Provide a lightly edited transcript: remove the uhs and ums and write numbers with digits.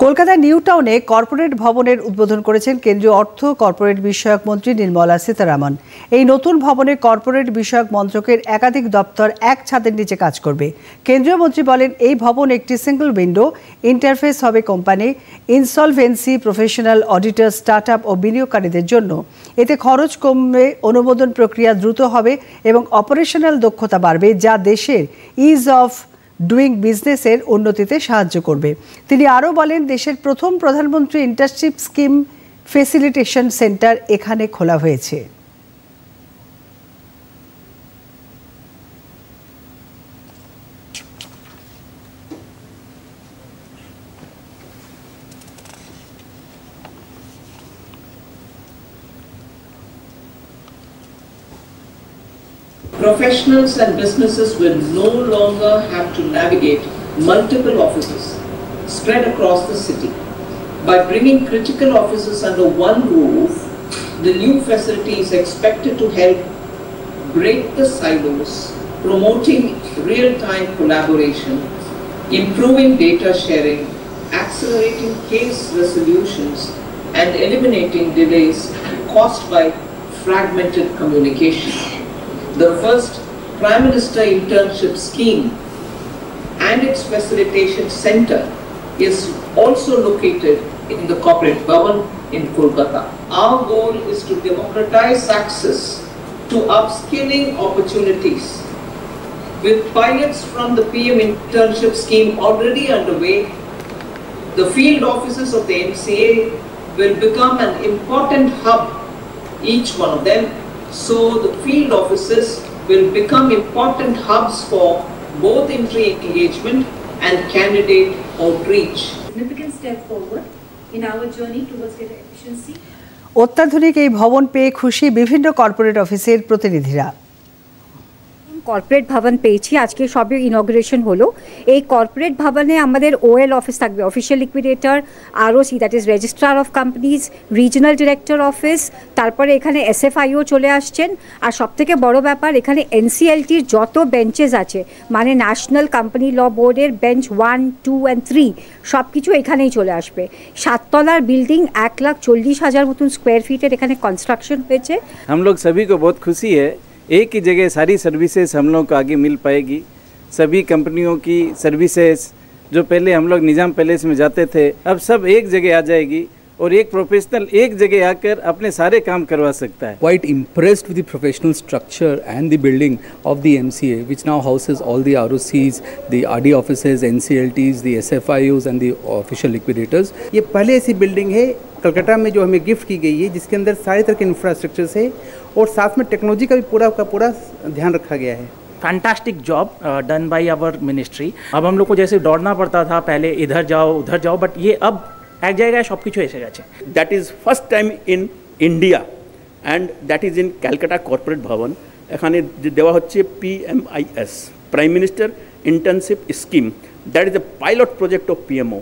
কলকাতার নিউ টাউনে কর্পোরেট ভবনের উদ্বোধন করেছেন কেন্দ্রীয় অর্থ কর্পোরেট বিষয়ক মন্ত্রী নির্মলা সীতারামন। এই নতুন ভবনে কর্পোরেট বিষয়ক মন্ত্রকের একাধিক দপ্তর এক ছাদের নিচে কাজ করবে। কেন্দ্রীয় মন্ত্রী বলেন, এই ভবন একটি সিঙ্গল উইন্ডো ইন্টারফেস হবে company, insolvency, professional, auditor, startup ও বিনিয়োগকারীদের জন্য। এতে খরচ কমবে, অনুমোদন প্রক্রিয়া দ্রুত হবে এবং অপারেশনাল দক্ষতা বাড়বে, যা দেশের ইজ অফ ডুইং বিজনেসের উন্নতিতে সাহায্য করবে। তিনি আরও বলেন, দেশের প্রথম প্রধানমন্ত্রী ইন্টার্নশিপ স্কিম ফেসিলিটেশন সেন্টার এখানে খোলা হয়েছে। Professionals and businesses will no longer have to navigate multiple offices spread across the city. By bringing critical offices under one roof, the new facility is expected to help break the silos, promoting real-time collaboration, improving data sharing, accelerating case resolutions, and eliminating delays caused by fragmented communication. The first Prime Minister Internship Scheme and its facilitation center is also located in the corporate Bhavan in Kolkata. Our goal is to democratize access to upskilling opportunities. With pilots from the PM Internship Scheme already underway, the field offices of the MCA will become an important hub, each one of them. So the field offices will become important hubs for both entry engagement and candidate outreach. Significant step forward in our journey towards data efficiency. অত্যাধুনিক এই ভবন পেয়ে খুশি বিভিন্ন corporate অফিসের প্রতিনিধিরা। Corporate ভবন পেয়েছি, আজকে সবে ইনগ্রেশন হলো। এই কর্পোরেট ভবনে আমাদের ওএল অফিস থাকবে, official liquidator, ROC that is registrar of companies, regional director office, তারপরে এখানে এসএফআইও চলে আসছেন। আর সবথেকে বড় ব্যাপার, এখানে এনসিএলটির যত বেঞ্চেস আছে, মানে ন্যাশনাল কোম্পানি ল বোর্ডের বেঞ্চ 1, 2 and 3 সব কিছু এখানেই চলে আসবে। 7 তলার বিল্ডিং, 1,40,000 মতন স্কোয়ার ফিটের এখানে কনস্ট্রাকশন হয়েছে। हम लोग सभी को बहुत खुशी है, एक ही जगह सारी सर्विसेज हम लोग को आगे मिल पाएगी। सभी कंपनियों की सर्विसेज जो पहले हम लोग निज़ाम पैलेस में जाते थे, अब सब एक जगह आ जाएगी और एक प्रोफेशनल एक जगह आकर अपने सारे काम करवा सकता है। Quite impressed with the professional structure and the building of the MCA, which now houses all the ROCs, the RD offices, NCLTs, the SFIOs and the official liquidators. ये पहले ऐसी बिल्डिंग है कलकत्ता में जो हमें गिफ्ट की गई है, जिसके अंदर सारे तरह के इंफ्रास्ट्रक्चर है और साथ में टेक्नोलॉजी का भी पूरा ध्यान रखा गया है। Fantastic job done by our ministry. अब हम लोग को जैसे दौड़ना पड़ता था पहले, इधर जाओ उधर जाओ, बट ये अब এক জায়গায় সব কিছু এসে গেছে। That is first time in India and that is in Calcutta corporate ভবন। এখানে দেওয়া হচ্ছে PMIS, prime minister internship scheme, that is a pilot project of PMO।